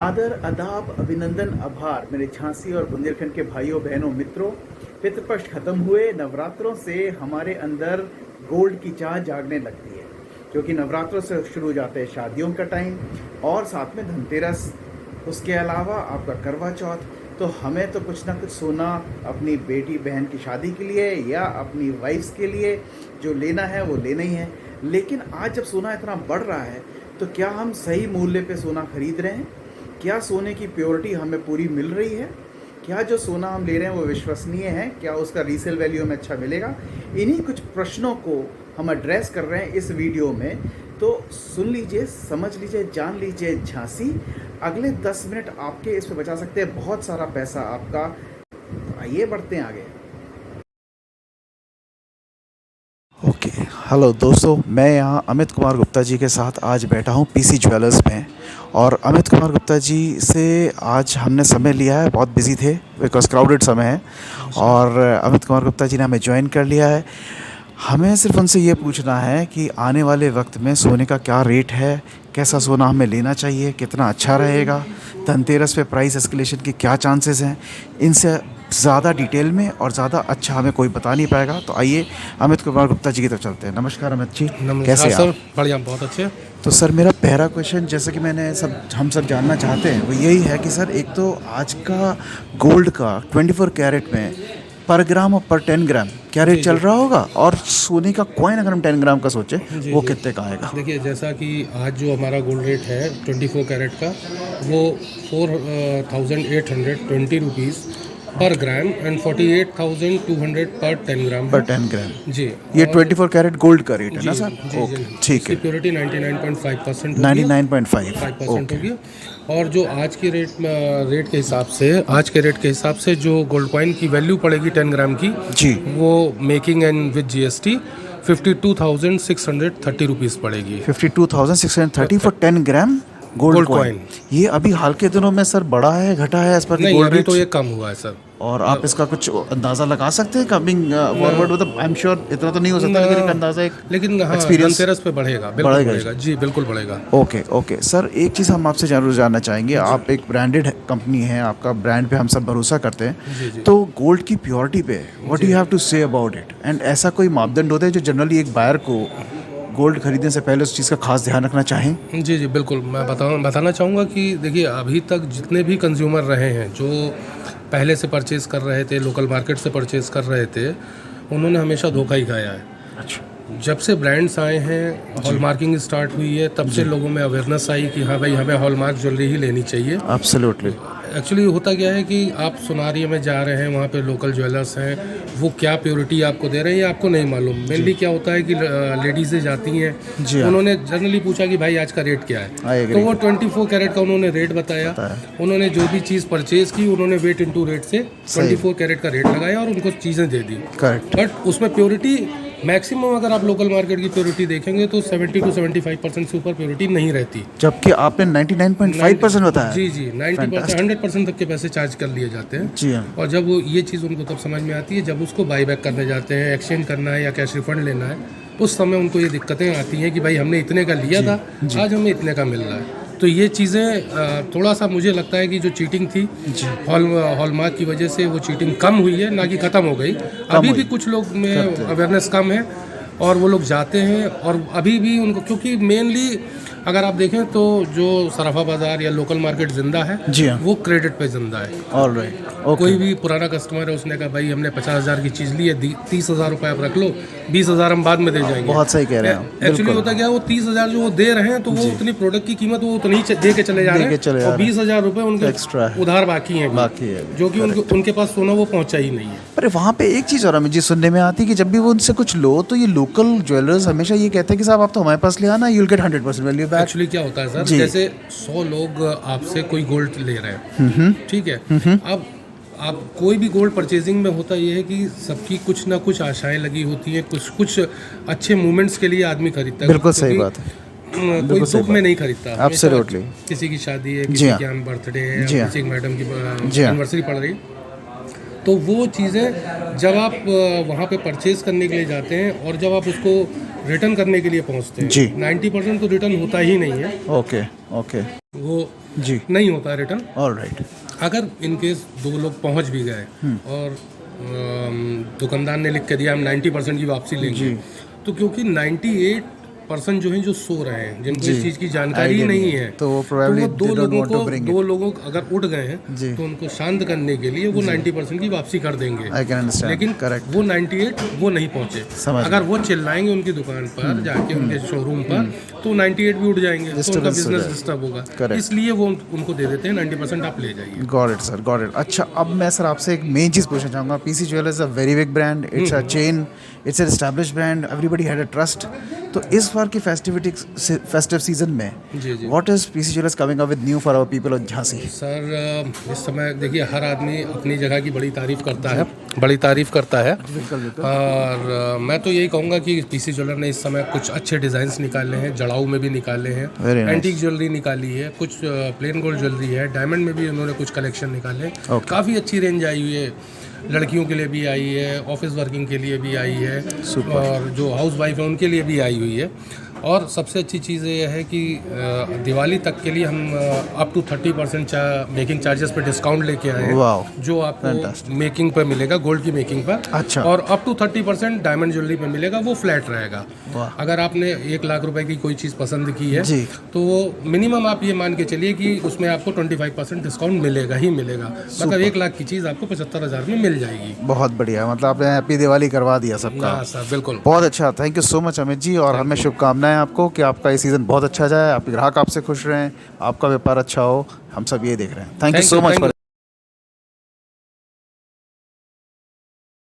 आदर, आदाब, अभिनंदन, आभार मेरे झांसी और बुंदेलखंड के भाइयों बहनों मित्रों। पितृपक्ष खत्म हुए। नवरात्रों से हमारे अंदर गोल्ड की चाह जागने लगती है, क्योंकि नवरात्रों से शुरू हो जाते हैं शादियों का टाइम और साथ में धनतेरस। उसके अलावा आपका करवा चौथ। तो हमें तो कुछ ना कुछ सोना अपनी बेटी बहन की शादी के लिए या अपनी वाइफ्स के लिए जो लेना है वो लेना ही है। लेकिन आज जब सोना इतना बढ़ रहा है तो क्या हम सही मूल्य पे सोना खरीद रहे हैं? क्या सोने की प्योरिटी हमें पूरी मिल रही है? क्या जो सोना हम ले रहे हैं वो विश्वसनीय है? क्या उसका रीसेल वैल्यू हमें अच्छा मिलेगा? इन्हीं कुछ प्रश्नों को हम एड्रेस कर रहे हैं इस वीडियो में। तो सुन लीजिए, समझ लीजिए, जान लीजिए झांसी। अगले 10 मिनट आपके इस पे बचा सकते हैं बहुत सारा पैसा आपका। आइए बढ़ते हैं आगे। ओके, हेलो दोस्तों, मैं यहाँ अमित कुमार गुप्ता जी के साथ आज बैठा हूँ पीसी ज्वेलर्स में। और अमित कुमार गुप्ता जी से आज हमने समय लिया है, बहुत बिजी थे बिकॉज़ क्राउडेड समय है। और अमित कुमार गुप्ता जी ने हमें ज्वाइन कर लिया है। हमें सिर्फ उनसे ये पूछना है कि आने वाले वक्त में सोने का क्या रेट है, कैसा सोना हमें लेना चाहिए, कितना अच्छा रहेगा, धनतेरस पे प्राइस एस्केलेशन के क्या चांसेस हैं। इनसे ज़्यादा डिटेल में और ज़्यादा अच्छा हमें कोई बता नहीं पाएगा। तो आइए अमित कुमार गुप्ता जी की तरफ चलते हैं। नमस्कार अमित जी, नमस्कार कैसे सर, आप? बढ़िया, बहुत अच्छे। तो सर, मेरा पहला क्वेश्चन, जैसे कि हम सब जानना चाहते हैं, वो यही है कि सर, एक तो आज का गोल्ड का 24 कैरेट में पर ग्राम और पर 10 ग्राम क्या रेट जी चल जी रहा होगा, और सोने का कॉइन अगर हम 10 ग्राम का सोचें जी वो जी कितने का आएगा? देखिए, जैसा कि आज जो हमारा गोल्ड रेट है 24 कैरेट का, वो 4820 रुपीज़ पर ग्राम एंड 48,200 पर 10 ग्राम पर है। 10 ग्राम जी। ये और 24 कैरेट गोल्ड का रेट है जी ना सर? जी जी ओके, ठीक इसकी है। प्योरिटी 99.5% होगी। 99.5, 5% ओके। होगी। और जो आज की रेट के हिसाब से, आज के रेट के हिसाब से जो गोल्ड कॉइन की वैल्यू पड़ेगी 10 ग्राम की, जी। वो making and with GST 52,630 rupees पड़ेगी। 52,630 for 10 gram gold gold coin. Coin. ये अभी हाल के दिनों में सर बढ़ा है, घटा है एज पर द नहीं, गोल्ड अभी तो रेट्स? ये कम हुआ है सर। और आप इसका कुछ अंदाज़ा लगा सकते हैं कमिंग फॉरवर्ड? मतलब आई एम श्योर इतना तो नहीं हो सकता, लेकिन एक अंदाज़ा, एक लेकिन हाँ, एक्सपीरियंस धनतेरस पे बढ़ेगा, बिल्कुल बढ़ेगा बढ़ेगा जी, बिल्कुल बढ़ेगा। ओके ओके सर, एक चीज़ हम आपसे जरूर जानना चाहेंगे। आप एक ब्रांडेड कंपनी है, आपका ब्रांड पे हम सब भरोसा करते हैं। जी जी तो गोल्ड की प्योरिटी पे what you have to say about it, and ऐसा कोई मापदंड होता है जो जनरली एक बायर को गोल्ड खरीदने से पहले उस चीज़ का खास ध्यान रखना चाहें? जी जी बिल्कुल, मैं बताना चाहूँगा कि देखिए, अभी तक जितने भी कंज्यूमर रहे हैं जो पहले से परचेज़ कर रहे थे, लोकल मार्केट से परचेज़ कर रहे थे, उन्होंने हमेशा धोखा ही खाया है। अच्छा। जब से ब्रांड्स आए हैं, हॉलमार्किंग स्टार्ट हुई है, तब से लोगों में अवेयरनेस आई कि हाँ भाई, हमें हॉलमार्क ज्वेलरी ही लेनी चाहिए। एब्सोल्युटली। एक्चुअली होता क्या है कि आप सुनारिये में जा रहे हैं, वहाँ पे लोकल ज्वेलर्स हैं, वो क्या प्योरिटी आपको दे रहे हैं ये आपको नहीं मालूम। मेनली क्या होता है कि लेडीज़ें जाती हैं, जी हाँ। उन्होंने जनरली पूछा कि भाई आज का रेट क्या I है, agree। तो वो 24 कैरेट का उन्होंने रेट बताया। उन्होंने जो भी चीज़ परचेज़ की, उन्होंने वेट इंटू रेट से 24 कैरेट का रेट लगाया और उनको चीज़ें दे दी। करेक्ट। बट उसमें प्योरिटी मैक्सिमम, अगर आप लोकल मार्केट की प्योरिटी देखेंगे तो 70 to 75% से ऊपर प्योरिटी नहीं रहती। जबकि आपने 99.5% बताया। जी जी 90%, 100% तक के पैसे चार्ज कर लिए जाते हैं। जी हाँ। और जब वो ये चीज़ उनको तब समझ में आती है जब उसको बाई बैक करने जाते हैं, एक्सचेंज करना है या कैश रिफंड लेना है, उस समय उनको ये दिक्कतें आती हैं कि भाई हमने इतने का लिया था, आज हमें इतने का मिल रहा है। तो ये चीज़ें थोड़ा सा मुझे लगता है कि जो चीटिंग थी हॉलमार्क की वजह से, वो चीटिंग कम हुई है, ना कि ख़त्म हो गई। अभी भी कुछ लोग में अवेयरनेस कम है और वो लोग जाते हैं, और अभी भी उनको, क्योंकि मेनली अगर आप देखें तो जो सराफा बाज़ार या लोकल मार्केट जिंदा है, जी हाँ। वो क्रेडिट पे जिंदा है। Alright, okay. कोई भी पुराना कस्टमर है, उसने कहा भाई हमने 50,000 की चीज़ ली है, 30,000 रुपये आप रख लो, 20,000 हम बाद में दे जाएंगे। बहुत सही कह रहे हैं आप, एक्चुअली बिल्कुल। होता क्या है, वो 30,000 जो वो दे रहे हैं, तो वो उतनी प्रोडक्ट की कीमत वो उतनी दे के चले जा रहे हैं, और 20,000 रुपये उनके एक्स्ट्रा है, उधार बाकी हैं, जो कि उनके पास सोना वो पहुंचा ही नहीं है। पर वहाँ पे एक चीज़ और हमें जी सुनने में आती है कि जब भी वो उनसे कुछ लो तो ये लोकल ज्वेलर्स हमेशा ये कहते हैं कि साहब आप तो हमारे पास ले आना, you will get 100% value back. Actually क्या होता है सर, जी। जैसे 100 लोग आपसे कोई गोल्ड ले रहे हैं, ठीक है। अब आप कोई भी गोल्ड परचेजिंग में होता ये है कि सबकी कुछ ना कुछ आशाएं लगी होती हैं, कुछ अच्छे मोमेंट्स के लिए आदमी खरीदता है। बिल्कुल सही बात है, कोई दुख में नहीं खरीदता। Absolutely। किसी की शादी है, जी किसी हाँ। की बर्थडे है, जी हाँ। किसी की मैडम की जी हाँ। एनिवर्सरी पड़ रही, तो वो चीज़ें जब आप वहाँ पे परचेज़ करने के लिए जाते हैं और जब आप उसको रिटर्न करने के लिए पहुँचते हैं जी। 90% तो रिटर्न होता ही नहीं है, ओके ओके वो जी, नहीं होता रिटर्न। ऑलराइट, अगर इनकेस 2 लोग पहुँच भी गए और दुकानदार ने लिख के दिया हम 90% की वापसी लेंगे, तो क्योंकि 98% जो हैं जो सो रहे हैं, जिनको इस चीज़ की जानकारी ही नहीं है, तो वो probably वो they don't want to bring it. 2 लोगों अगर उठ गए जी। हैं तो उनको शांत करने के लिए वो 90% की वापसी कर देंगे। आई कैन अंडरस्टैंड, लेकिन करेक्ट, वो 98 वो नहीं पहुंचे। समझ अगर वो चिल्लाएंगे उनकी दुकान पर जाके उनके शोरूम पर तो 98 भी उठ जाएंगे, तो उनका Disturbance हो बिजनेस जाएगा। डिस्टर्ब होगा। Correct. इसलिए वो उनको दे देते हैं 90% आप ले जाइए। Got it sir, got it. अच्छा, अब मैं सर आपसे एक मेन चीज़ पूछना चाहूँगा। PC jewellers a very big brand, it's a chain, it's an established brand, everybody had a trust. तो इस बार की फेस्टिव सीजन में जी जी what is PC jewellers coming up with new for our people of Jhansi? Sir, इस समय देखिए हर आदमी अपनी जगह की बड़ी तारीफ करता है, और मैं तो यही कहूँगा कि पीसी ज्वेलर ने इस समय कुछ अच्छे डिज़ाइंस निकाले हैं, जड़ाऊ में भी निकाले हैं, Very nice. एंटीक ज्वेलरी निकाली है, कुछ प्लेन गोल्ड ज्वेलरी है, डायमंड में भी उन्होंने कुछ कलेक्शन निकाले हैं। Okay. काफ़ी अच्छी रेंज आई हुई है, लड़कियों के लिए भी आई है, ऑफिस वर्किंग के लिए भी आई है, और जो हाउस वाइफ है उनके लिए भी आई हुई है। और सबसे अच्छी चीज़ ये है कि दिवाली तक के लिए हम अप टू 30% मेकिंग चार्जेस पे डिस्काउंट लेके आए हैं, वाओ, जो आपको मेकिंग पर मिलेगा, गोल्ड की मेकिंग पर। अच्छा। और अप टू 30% डायमंड ज्वेलरी पे मिलेगा, वो फ्लैट रहेगा। वाह। अगर आपने 1 लाख रुपए की कोई चीज़ पसंद की है जी। तो मिनिमम आप ये मान के चलिए कि उसमें आपको 25% डिस्काउंट मिलेगा ही मिलेगा। मतलब 1 लाख की चीज़ आपको 75,000 में मिल जाएगी। बहुत बढ़िया, मतलब आपने हैप्पी दिवाली करवा दिया सबका। हाँ सर, बिल्कुल। बहुत अच्छा, thank you so much Amit ji, और हमें शुभकामनाएं आपको कि आपका ये सीज़न बहुत अच्छा जाए, आपके ग्राहक आपसे खुश रहें, आपका व्यापार अच्छा हो, हम सब ये देख रहे हैं। Thank you so much.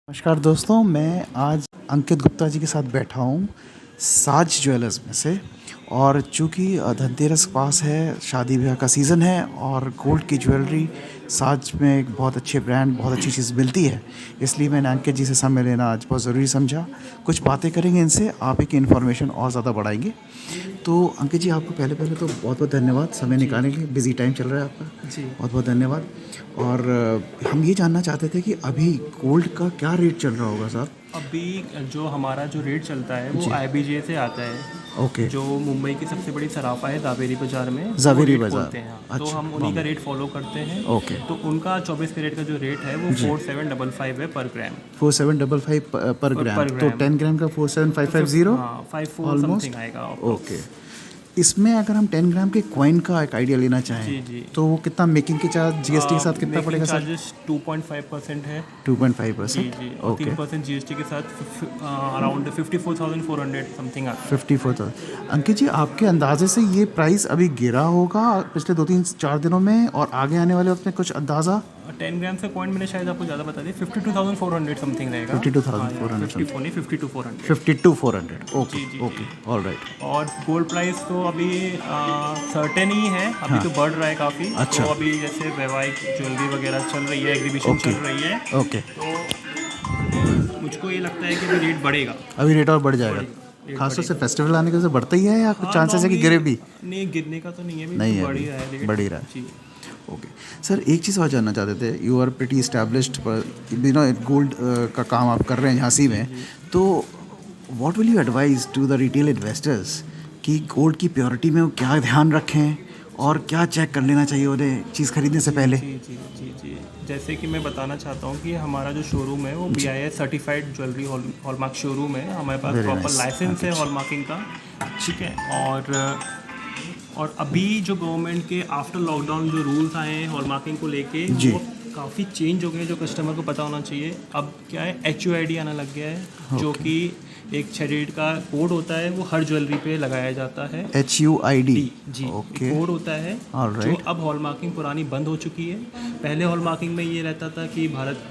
नमस्कार दोस्तों, मैं आज अंकित गुप्ता जी के साथ बैठा हूँ साज ज्वेलर्स में से, और चूँकि धनतेरस पास है, शादी ब्याह का सीज़न है और गोल्ड की ज्वेलरी साज में एक बहुत अच्छे ब्रांड, बहुत अच्छी चीज़ मिलती है, इसलिए मैंने अंकित जी से समय लेना आज बहुत ज़रूरी समझा। कुछ बातें करेंगे इनसे, आप एक इन्फॉर्मेशन और ज़्यादा बढ़ाएंगे। तो अंकित जी, आपको पहले तो बहुत बहुत धन्यवाद समय निकालने के लिए, बिजी टाइम चल रहा है आपका जी, बहुत बहुत धन्यवाद। और हम ये जानना चाहते थे कि अभी गोल्ड का क्या रेट चल रहा होगा साहब? अभी जो हमारा जो रेट चलता है वो IBJ से आता है, ओके, जो मुंबई की सबसे बड़ी सराफा है जावेरी बाजार में, जावेरी वो रेट बाजार, बोलते हैं। तो अच्छा, हम उन्हीं का रेट फॉलो करते हैं। ओके। तो उनका 24 कैरेट का जो रेट है वो 4755 है पर ग्राम। 4755 पर ग्राम, पर तो ग्राम। 10 ग्राम का 47550। हाँ, 54 Almost? समथिंग आएगा। ओके। इसमें अगर हम 10 ग्राम के कॉइन का एक आइडिया लेना चाहें, जी, जी। तो वो कितना मेकिंग के चार्ज जीएसटी के साथ कितना पड़ेगा सर? चार्जेस 2.5% है। 2.5%, जी जी, और ओके। 3% GST के साथ अराउंड 54,400 समथिंग आता 54,000। अंकित जी, आपके अंदाजे से ये प्राइस अभी गिरा होगा पिछले 2-3-4 दिनों में, और आगे आने वाले वक्त में कुछ अंदाज़ा? है। 10 ग्राम से पॉइंट मैंने शायद आपको ज़्यादा बता दिया, 52,400 समथिंग रहेगा। 52,400 54 नहीं, 52,400। 52,400, ओके जी, जी, ओके, ऑलराइट। और गोल्ड प्राइस तो अभी सर्टेन ही है, अभी तो बढ़ रहा है काफ़ी। अच्छा। तो अभी जैसे वैवाहिक ज्वेलरी वगैरह चल रही है, एग्जीबिशन चल रही है, ओके, तो मुझको ये लगता है कि अभी रेट बढ़ेगा। अभी रेट और बढ़ जाएगा, खासतौर से फेस्टिवल आने के वजह से बढ़ता ही है, या कुछ चांसेस है कि गिरे भी? नहीं, गिरने का तो नहीं है, अभी नहीं है, बढ़ ही अभी रहा है रेट। बढ़ ही रहा है। जी। ओके सर, एक चीज़ और जानना चाहते थे। You are pretty established, gold का काम आप कर रहे हैं झांसी में, तो what will you advise to the retail investors कि गोल्ड की प्योरिटी में वो क्या ध्यान रखें और क्या चेक कर लेना चाहिए उन्हें चीज़ खरीदने से पहले? जी जी जी जी, जैसे कि मैं बताना चाहता हूँ कि हमारा जो शोरूम है वो BIS certified jewellery hallmark showroom है। हमारे पास Very प्रॉपर nice. लाइसेंस है हॉलमार्किंग का, ठीक है। और अभी जो गवर्नमेंट के आफ्टर लॉकडाउन जो रूल्स आए हैं हॉलमार्किंग को लेके, जी। वो काफ़ी चेंज हो गए, जो कस्टमर को पता होना चाहिए। अब क्या है, HUID आना लग गया है, जो कि एक 6 डिजिट का कोड होता है, वो हर ज्वेलरी पे लगाया जाता है। HUID, जी, ओके, कोड होता है। Alright. जो अब हॉलमार्किंग पुरानी बंद हो चुकी है। पहले हॉलमार्किंग में ये रहता था कि भारत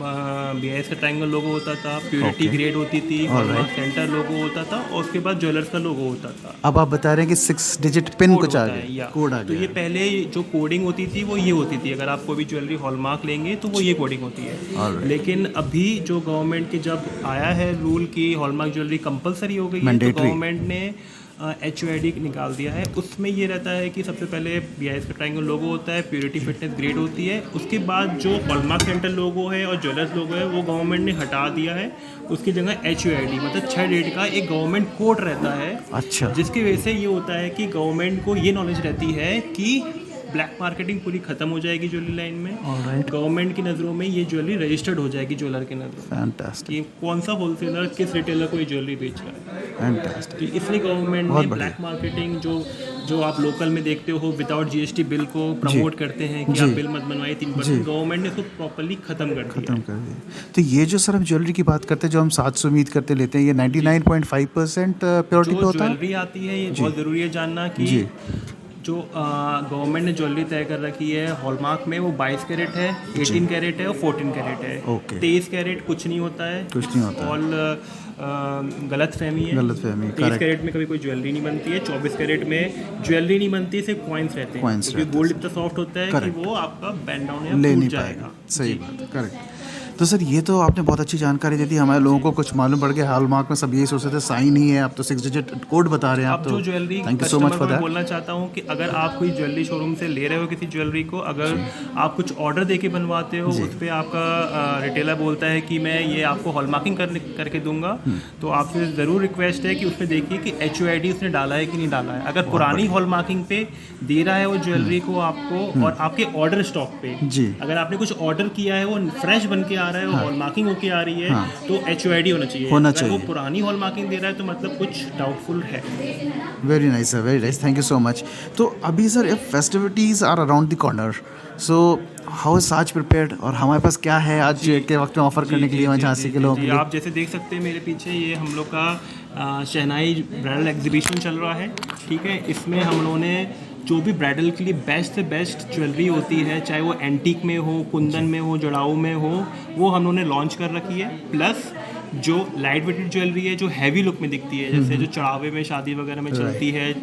BIS का ट्रायंगल लोगो होता था, प्योरिटी Okay. ग्रेड होती थी, हॉलमार्क सेंटर लोगो होता था, और उसके बाद ज्वेलर्स का लोगो होता था। अब आप बता रहे हैं कि 6 डिजिट पिन कोड कुछ आ होता है, गया, या। कोड आ तो ये गया। पहले जो कोडिंग होती थी वो ये होती थी, अगर आप कोई भी ज्वेलरी हॉलमार्क लेंगे तो वो ये कोडिंग होती है। Alright. लेकिन अभी जो गवर्नमेंट के जब आया है रूल की हॉलमार्क ज्वेलरी कंपलसरी हो गई है, तो Mandatory. गवर्नमेंट ने HUID निकाल दिया है। उसमें ये रहता है कि सबसे पहले BIS का ट्रायंगल लोगो होता है, प्योरिटी फिटनेस ग्रेड होती है। उसके बाद जो हॉलमार्क सेंटर लोगो है और ज्वेलर्स लोगो है वो गवर्नमेंट ने हटा दिया है। उसकी जगह HUID मतलब 6 डिजिट का एक गवर्नमेंट कोड रहता है। अच्छा। जिसकी वजह से ये होता है कि गवर्नमेंट को ये नॉलेज रहती है कि ब्लैक मार्केटिंग पूरी खत्म हो जाएगी ज्वेलरी लाइन में। Alright. गवर्नमेंट की नज़रों में ये ज्वेलरी रजिस्टर्ड हो जाएगी ज्वेलर के नज़रों में फैंटास्टिक, कि कौन सा होलसेलर किस रिटेलर को ये ज्वेलरी बेच रहा है। फैंटास्टिक। तो इसलिए गवर्नमेंट बहुत ने बढ़िया। ब्लैक मार्केटिंग जो आप लोकल में देखते हो विदाउट GST बिल को प्रमोट करते हैं कि जी। आप बिल मत बनवाइए 3%, गवर्नमेंट ने इसको प्रॉपर्ली खत्म कर दिया खत्म है। कर दिया। तो ये जो सर हम ज्वेलरी की बात करते हैं, जो हम 700 उम्मीद करते लेते हैं, ये 99.5% प्योरिटी पे जो होता है। ज्वेलरी आती है ये बहुत ज़रूरी है जानना कि जो गवर्नमेंट ने ज्वेलरी तय कर रखी है हॉलमार्क में वो 22 कैरेट है, 18 कैरेट है और 14 कैरेट है। ओके। 23 कैरेट कुछ नहीं होता है, कुछ नहीं होता है। ऑल गलत फहमी है। गलतफहमी, 23 correct। कैरेट में कभी कोई ज्वेलरी नहीं बनती है, 24 कैरेट में ज्वेलरी नहीं बनती, सिर्फ कॉइन्स रहते हैं Coins क्योंकि रहते गोल्ड इतना सॉफ्ट होता है कि Correct। वो आपका बैंड डाउन या ले टूट नहीं जाएगा। पाएगा। सही बात है, करेक्ट। तो सर ये तो आपने बहुत अच्छी जानकारी दे दी, हमारे लोगों को कुछ मालूम पड़ गया। हॉलमार्क में सब यही सोचते थे साइन ही है, आप तो 6 डिजिट कोड बता रहे हैं। आप अब तो जो jewellery thank you so much customer को फॉर मैं दैट। बोलना चाहता हूँ कि अगर आप कोई ज्वेलरी शोरूम से ले रहे हो किसी ज्वेलरी को, अगर आप कुछ ऑर्डर देके बनवाते हो उस पर आपका रिटेलर बोलता है कि मैं ये आपको हॉलमार्किंग करके दूंगा, तो आपसे ज़रूर रिक्वेस्ट है कि उसमें देखिए कि HUID उसने डाला है कि नहीं डाला है। अगर पुरानी हॉलमार्किंग पे दे रहा है वो ज्वेलरी को आपको और आपके ऑर्डर स्टॉक पे जी। अगर आपने कुछ ऑर्डर किया है वो फ्रेश बन के आ रहा है, वो हॉलमार्किंग होके आ रही है, तो HUID होना चाहिए। होना अगर वो चाहिए। पुरानी हॉलमार्किंग दे रहा है तो मतलब कुछ डाउटफुल है। Very nice sir, very nice, thank you so much. तो अभी sir if festivities are around the corner, so how is साज प्रिपेयर्ड और हमारे पास क्या है आज के वक्त में ऑफर करने के लिए झांसी के लोगों के लिए? आप जैसे देख सकते हैं मेरे पीछे ये हम लोग का शहनाई ब्राइडल एग्जीबिशन चल रहा है, ठीक है। इसमें हम लोगों ने जो भी ब्राइडल के लिए बेस्ट से बेस्ट ज्वेलरी होती है, चाहे वो एंटीक में हो, कुंदन में हो, जड़ाऊ में हो, वो हम लोगों ने लॉन्च कर रखी है। प्लस जो लाइट वेटेड ज्वेलरी है जो हैवी लुक में दिखती है, जैसे जो चढ़ावे में शादी वगैरह में चलती है,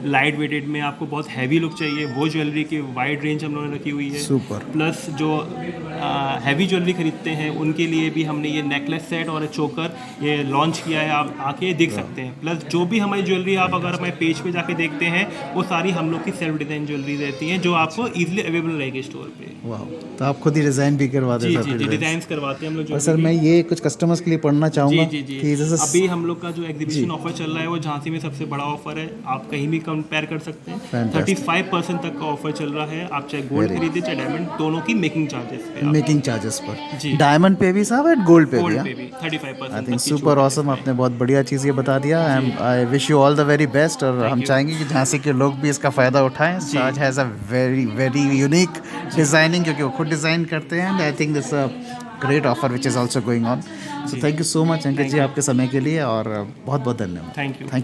लाइट वेटेड में आपको बहुत हैवी लुक चाहिए, वो ज्वेलरी की वाइड रेंज हम लोगों ने रखी हुई है। सुपर। प्लस जो हैवी ज्वेलरी खरीदते हैं उनके लिए भी हमने ये नेकलेस सेट और चोकर ये लॉन्च किया है, आप आके देख सकते हैं। प्लस जो भी हमारी ज्वेलरी आप अगर हमारे पेज पे जाके देखते हैं वो सारी हम लोग की सेल्फ डिज़ाइन ज्वेलरी रहती हैं जो आपको ईजिली अवेलेबल रहेगी स्टोर पे। वाह, तो आप खुद ही डिज़ाइन भी करवाते जी हैं? जी जी, डिज़ाइन करवाते हैं हम लोग। और सर मैं ये कुछ कस्टमर्स के लिए पढ़ना चाहूँगा जी जी कि जी, जैसे अभी हम लोग का जो एग्जीबिशन ऑफर चल रहा है वो झांसी में सबसे बड़ा ऑफर है, आप कहीं भी कंपेयर कर सकते हैं। Fantastic। 35% तक का ऑफर चल रहा है, आप चाहे गोल्ड खरीदे चाहे डायमंड, दोनों की मेकिंग चार्जेस पे। मेकिंग चार्जेस पर जी। डायमंड पे भी साहब एंड गोल्ड पे भी? गोल्ड पे भी 35% आई थिंक सुपर ऑसम, आपने बहुत बढ़िया चीज़ ये बता दिया। I wish you all the very best और हम चाहेंगे कि झांसी के लोग भी इसका फ़ायदा उठाएं। Saaj has a very very unique designing क्योंकि वो खुद डिज़ाइन करते हैं। I think this a great offer which is also going on. So thank you so much Ankit ji आपके समय के लिए और बहुत बहुत धन्यवाद। Thank you. Thank you.